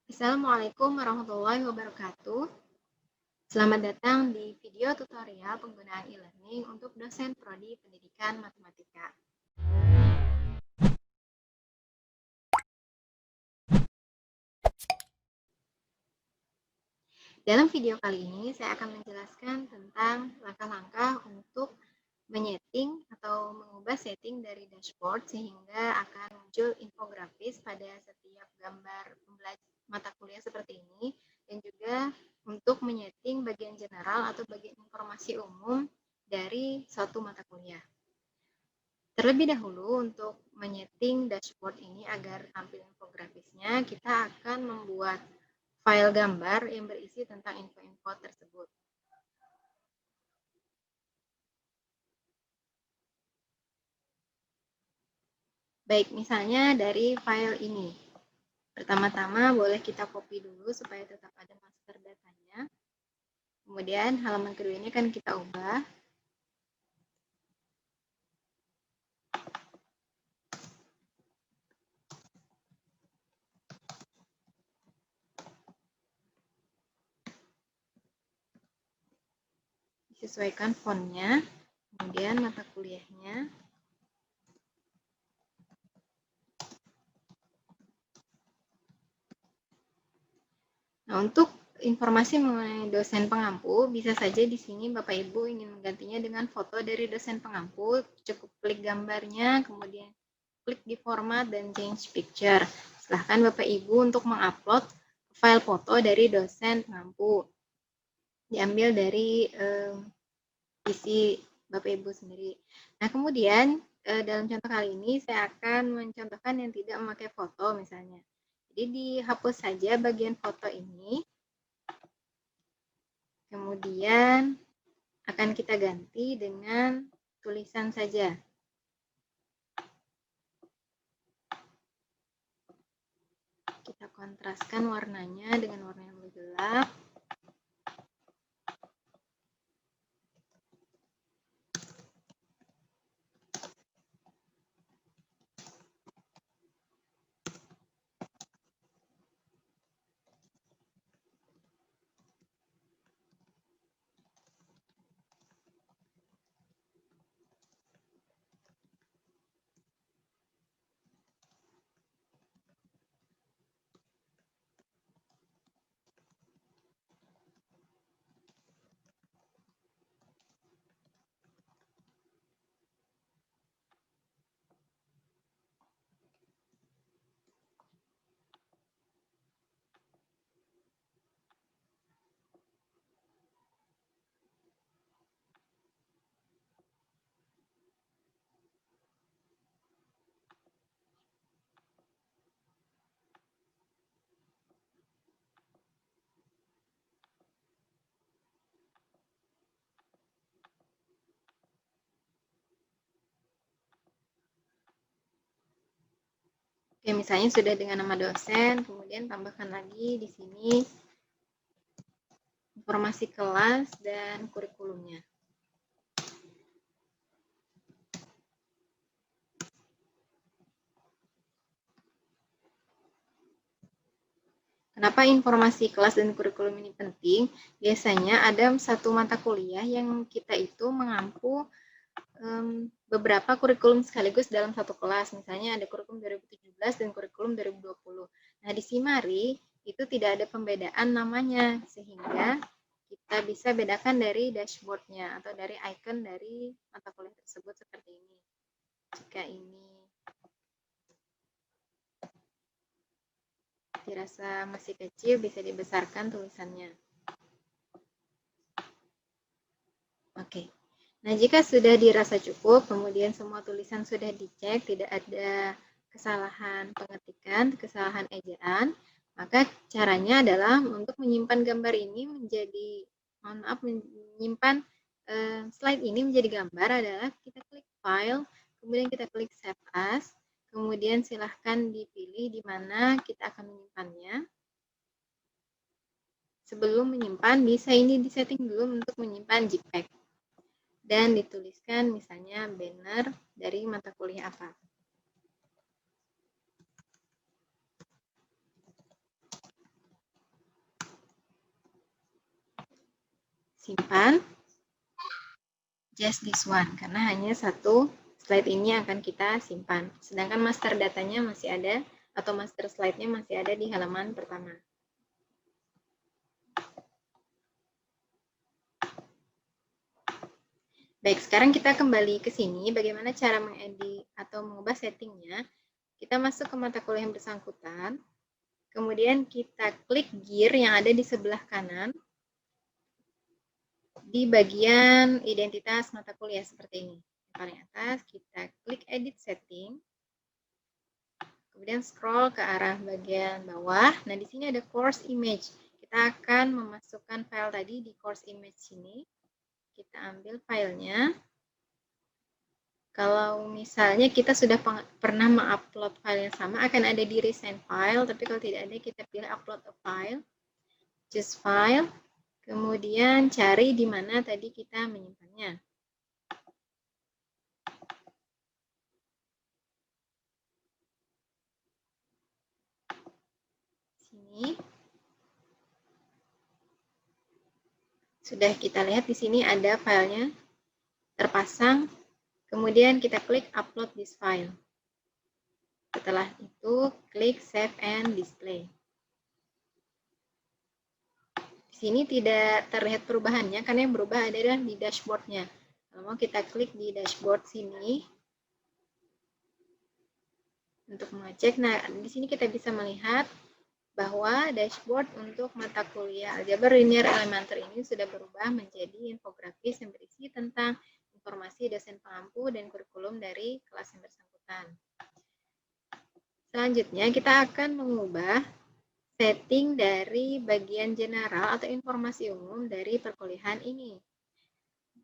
Assalamualaikum warahmatullahi wabarakatuh. Selamat datang di video tutorial penggunaan e-learning untuk dosen prodi pendidikan matematika. Dalam video kali ini saya akan menjelaskan tentang langkah-langkah untuk menyeting atau mengubah setting dari dashboard sehingga akan muncul infografis pada setiap gambar mata kuliah seperti ini, dan juga untuk menyeting bagian general atau bagian informasi umum dari suatu mata kuliah. Terlebih dahulu, untuk menyeting dashboard ini agar tampil infografisnya, kita akan membuat file gambar yang berisi tentang info-info tersebut. Baik, misalnya dari file ini. Pertama-tama boleh kita copy dulu supaya tetap ada master datanya. Kemudian halaman kedua ini akan kita ubah. Disesuaikan fontnya, kemudian mata kuliahnya. Nah, untuk informasi mengenai dosen pengampu, bisa saja di sini Bapak Ibu ingin menggantinya dengan foto dari dosen pengampu, cukup klik gambarnya, kemudian klik di format dan change picture. Silahkan Bapak Ibu untuk mengupload file foto dari dosen pengampu. Diambil dari PC Bapak Ibu sendiri. Nah, kemudian dalam contoh kali ini saya akan mencontohkan yang tidak memakai foto misalnya. Jadi dihapus saja bagian foto ini. Kemudian akan kita ganti dengan tulisan saja. Kita kontraskan warnanya dengan warna yang lebih gelap. Oke, misalnya sudah dengan nama dosen, kemudian tambahkan lagi di sini informasi kelas dan kurikulumnya. Kenapa informasi kelas dan kurikulum ini penting? Biasanya ada satu mata kuliah yang kita itu mengampu beberapa kurikulum sekaligus dalam satu kelas. Misalnya ada kurikulum 2017 dan kurikulum 2020. Nah, di Simari itu tidak ada pembedaan namanya, sehingga kita bisa bedakan dari dashboardnya atau dari icon dari mata kuliah tersebut seperti ini. Jika ini dirasa masih kecil, bisa dibesarkan tulisannya. Oke. Nah, jika sudah dirasa cukup, kemudian semua tulisan sudah dicek, tidak ada kesalahan pengetikan, kesalahan ejaan, maka caranya adalah untuk menyimpan gambar ini menjadi, menyimpan slide ini menjadi gambar adalah kita klik file, kemudian kita klik save as, kemudian silahkan dipilih di mana kita akan menyimpannya. Sebelum menyimpan, bisa ini disetting dulu untuk menyimpan JPEG. Dan dituliskan misalnya banner dari mata kuliah apa. simpan. Just this one, karena hanya satu slide ini akan kita simpan. Sedangkan master datanya masih ada, atau master slide-nya masih ada di halaman pertama. Baik, sekarang kita kembali ke sini. Bagaimana cara mengedit atau mengubah settingnya? Kita masuk ke mata kuliah yang bersangkutan. Kemudian kita klik gear yang ada di sebelah kanan. Di bagian identitas mata kuliah seperti ini. Yang paling atas, kita klik edit setting. Kemudian scroll ke arah bagian bawah. Nah, di sini ada course image. Kita akan memasukkan file tadi di course image sini. Kita ambil filenya. Kalau misalnya kita sudah pernah mengupload file yang sama, akan ada di recent file. Tapi kalau tidak ada, kita pilih upload a file. Choose file. Kemudian cari di mana tadi kita menyimpannya. Sini. Sudah kita lihat di sini ada filenya terpasang. Kemudian kita klik upload this file. Setelah itu, klik save and display. Di sini tidak terlihat perubahannya, karena yang berubah adalah di dashboardnya. Kalau mau kita klik di dashboard sini untuk mengecek. Nah, di sini kita bisa melihat bahwa dashboard untuk mata kuliah Aljabar Linear Elementer ini sudah berubah menjadi infografis yang berisi tentang informasi dosen pengampu dan kurikulum dari kelas yang bersangkutan. Selanjutnya, kita akan mengubah setting dari bagian general atau informasi umum dari perkuliahan ini.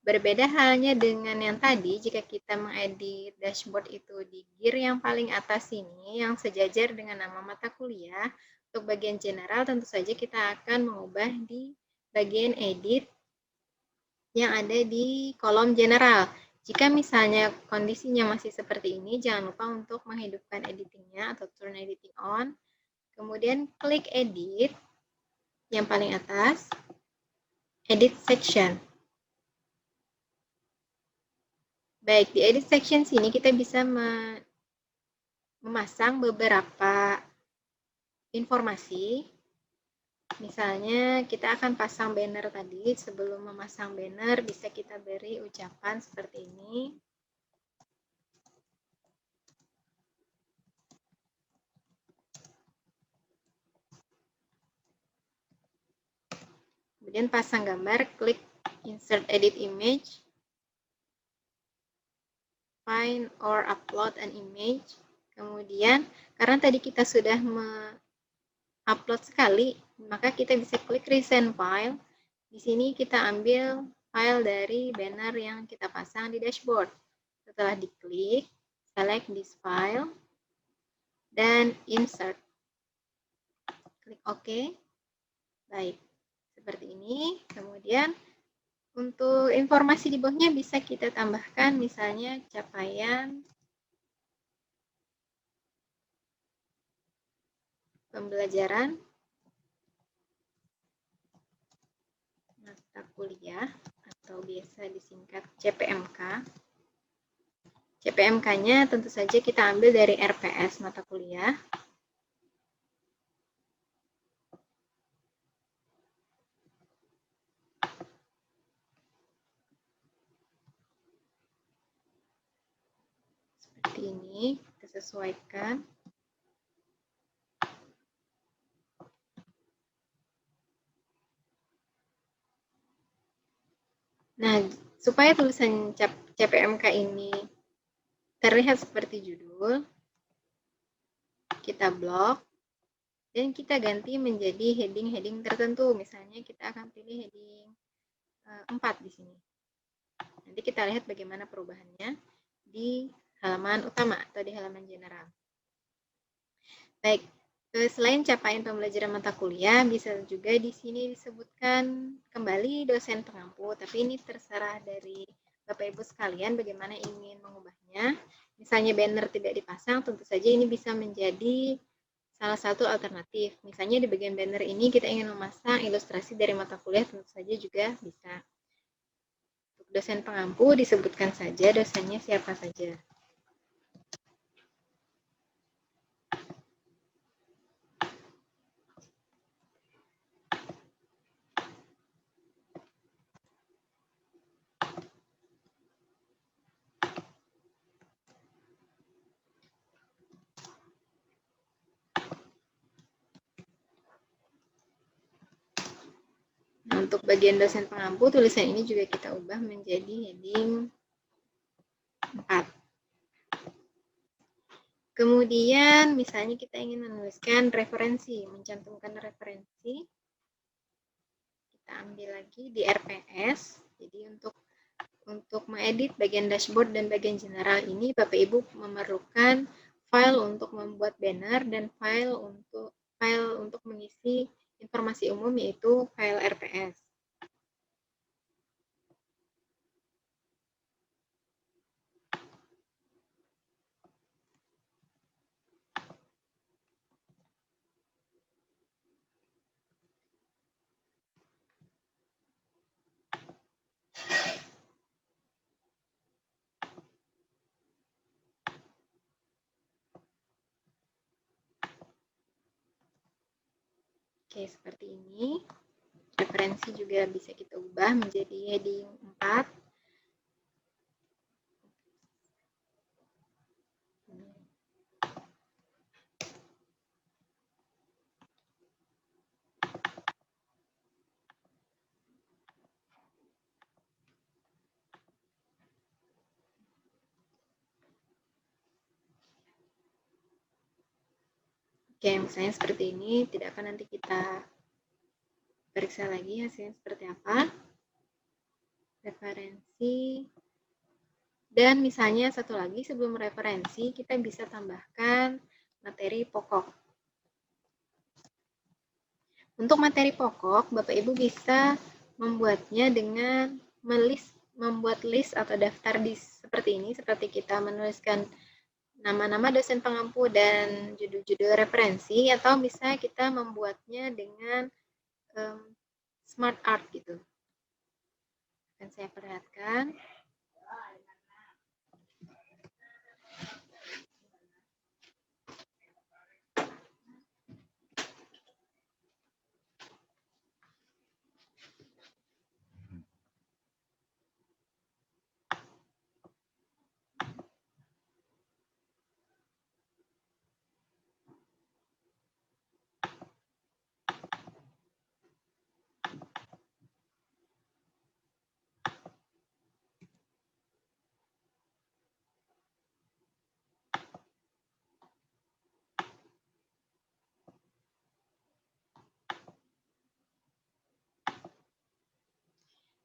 Berbeda halnya dengan yang tadi, jika kita mengedit dashboard itu di gear yang paling atas ini, yang sejajar dengan nama mata kuliah, untuk bagian general tentu saja kita akan mengubah di bagian edit yang ada di kolom general. Jika misalnya kondisinya masih seperti ini, jangan lupa untuk menghidupkan editingnya atau turn editing on. Kemudian klik edit yang paling atas, edit section. Baik, di edit section sini kita bisa memasang beberapa informasi. Misalnya kita akan pasang banner tadi. Sebelum memasang banner bisa kita beri ucapan seperti ini. Kemudian pasang gambar, klik insert edit image, find or upload an image. Kemudian karena tadi kita sudah upload sekali, maka kita bisa klik recent file. Di sini kita ambil file dari banner yang kita pasang di dashboard. Setelah diklik, select this file, dan insert. Klik OK. Baik, seperti ini. Kemudian untuk informasi di bawahnya bisa kita tambahkan misalnya capaian pembelajaran mata kuliah atau biasa disingkat CPMK. CPMK-nya tentu saja kita ambil dari RPS mata kuliah. Seperti ini, kita sesuaikan. Nah, supaya tulisan CPMK ini terlihat seperti judul, kita blok dan kita ganti menjadi heading-heading tertentu. Misalnya kita akan pilih heading 4 di sini. Nanti kita lihat bagaimana perubahannya di halaman utama atau di halaman general. Baik, selain capaian pembelajaran mata kuliah, bisa juga di sini disebutkan kembali dosen pengampu, tapi ini terserah dari Bapak Ibu sekalian bagaimana ingin mengubahnya. Misalnya banner tidak dipasang, tentu saja ini bisa menjadi salah satu alternatif. Misalnya di bagian banner ini kita ingin memasang ilustrasi dari mata kuliah, tentu saja juga bisa. Untuk dosen pengampu disebutkan saja dosennya siapa saja. Nah, untuk bagian dosen pengampu, tulisan ini juga kita ubah menjadi heading 4. Kemudian, misalnya kita ingin menuliskan referensi, mencantumkan referensi. Kita ambil lagi di RPS. Jadi untuk mengedit bagian dashboard dan bagian general ini, Bapak Ibu memerlukan file untuk membuat banner dan file untuk mengisi informasi umum, yaitu file RPS. Oke, seperti ini. Referensi juga bisa kita ubah menjadi heading 4. Oke, misalnya seperti ini, tidak akan nanti kita periksa lagi hasilnya seperti apa. Referensi. Dan misalnya satu lagi, sebelum referensi, kita bisa tambahkan materi pokok. Untuk materi pokok, Bapak Ibu bisa membuatnya dengan membuat list atau daftar seperti ini, seperti kita menuliskan nama-nama dosen pengampu dan judul-judul referensi, atau bisa kita membuatnya dengan smart art gitu. Akan saya perlihatkan.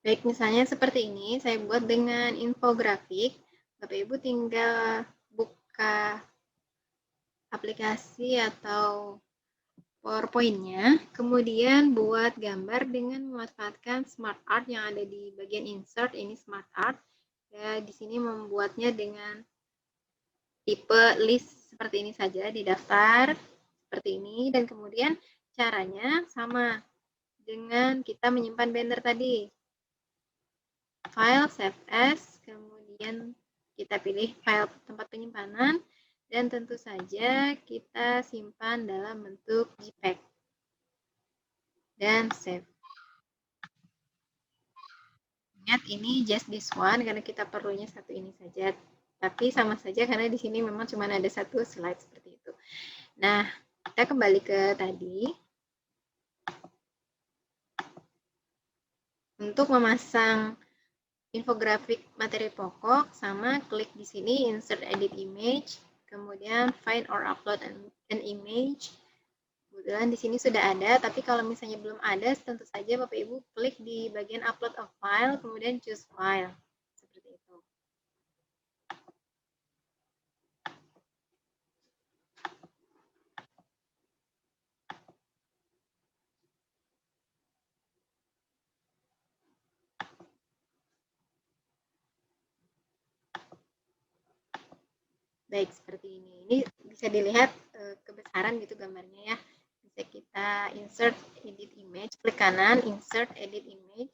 Baik, misalnya seperti ini, saya buat dengan infografik. Bapak Ibu tinggal buka aplikasi atau PowerPoint-nya, kemudian buat gambar dengan memanfaatkan Smart Art yang ada di bagian insert, ini Smart Art. Ya, di sini membuatnya dengan tipe list seperti ini saja, di daftar seperti ini, dan kemudian caranya sama dengan kita menyimpan banner tadi. File, save as, kemudian kita pilih file tempat penyimpanan, dan tentu saja kita simpan dalam bentuk JPEG. Dan save. Ingat, ini just this one, karena kita perlunya satu ini saja. Tapi sama saja karena di sini memang cuma ada satu slide seperti itu. Nah, kita kembali ke tadi. Untuk memasang infografik materi pokok, sama klik di sini insert edit image, kemudian find or upload an image. Kebetulan di sini sudah ada, tapi kalau misalnya belum ada, tentu saja Bapak Ibu klik di bagian upload a file, kemudian choose file. Seperti itu. Baik, seperti ini. Ini bisa dilihat kebesaran gitu gambarnya ya. Bisa kita insert edit image, klik kanan, insert edit image.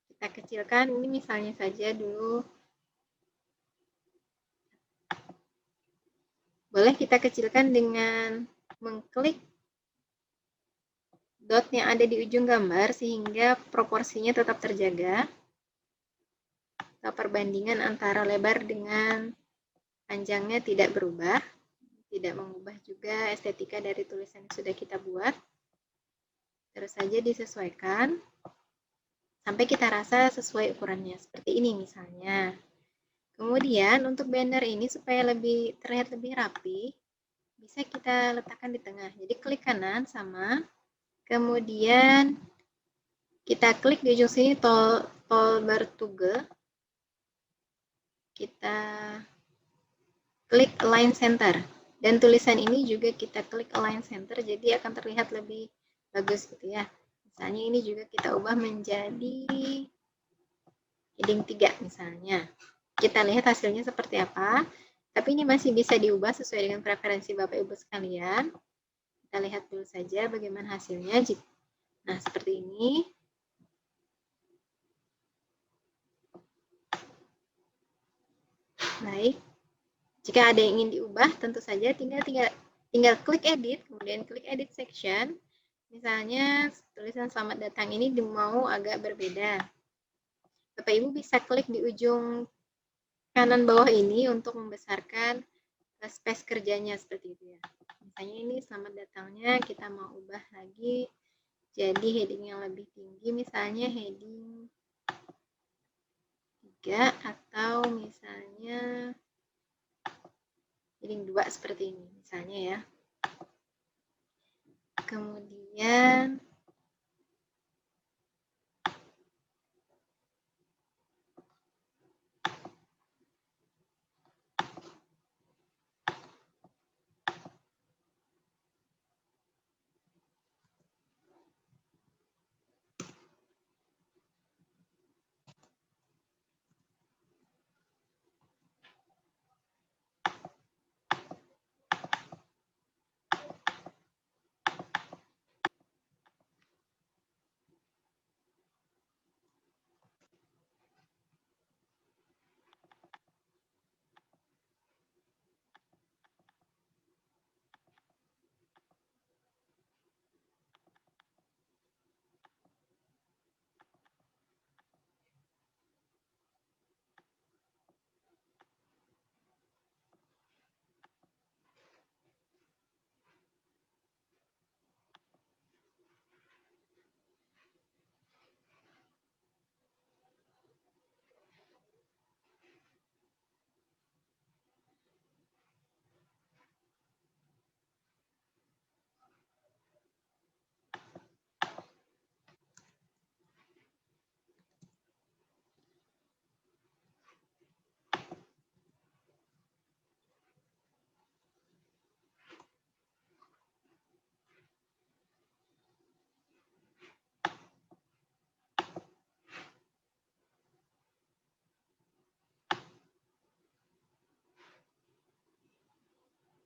Kita kecilkan, ini misalnya saja dulu. Boleh kita kecilkan dengan mengklik dot yang ada di ujung gambar sehingga proporsinya tetap terjaga. Atau perbandingan antara lebar dengan panjangnya tidak berubah. Tidak mengubah juga estetika dari tulisan yang sudah kita buat. Terus saja disesuaikan sampai kita rasa sesuai ukurannya. Seperti ini misalnya. Kemudian untuk banner ini supaya terlihat lebih rapi, bisa kita letakkan di tengah. Jadi klik kanan sama, kemudian kita klik di ujung sini toolbar toggle. Kita klik align center. Dan tulisan ini juga kita klik align center, jadi akan terlihat lebih bagus gitu ya. Misalnya ini juga kita ubah menjadi heading 3 misalnya. Kita lihat hasilnya seperti apa. Tapi ini masih bisa diubah sesuai dengan preferensi Bapak Ibu sekalian. Kita lihat dulu saja bagaimana hasilnya. Nah, seperti ini. Baik. Jika ada yang ingin diubah, tentu saja tinggal klik edit, kemudian klik edit section. Misalnya tulisan selamat datang ini mau agak berbeda. Bapak Ibu bisa klik di ujung kanan bawah ini untuk membesarkan space kerjanya seperti itu ya. Misalnya ini selamat datangnya kita mau ubah lagi jadi heading yang lebih tinggi, misalnya heading 3 atau misalnya heading 2 seperti ini misalnya ya. Kemudian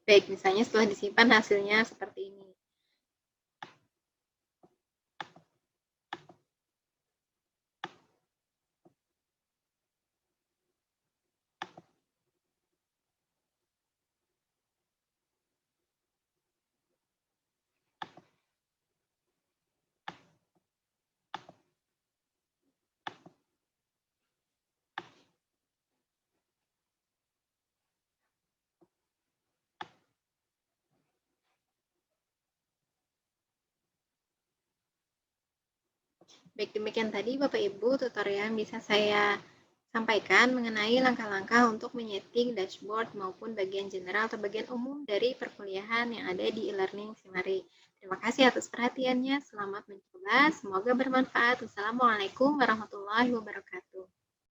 baik, misalnya setelah disimpan hasilnya seperti ini. Baik, demikian tadi Bapak Ibu tutorial yang bisa saya sampaikan mengenai langkah-langkah untuk menyeting dashboard maupun bagian general atau bagian umum dari perkuliahan yang ada di e-learning Simari. Terima kasih atas perhatiannya. Selamat mencoba. Semoga bermanfaat. Wassalamualaikum warahmatullahi wabarakatuh.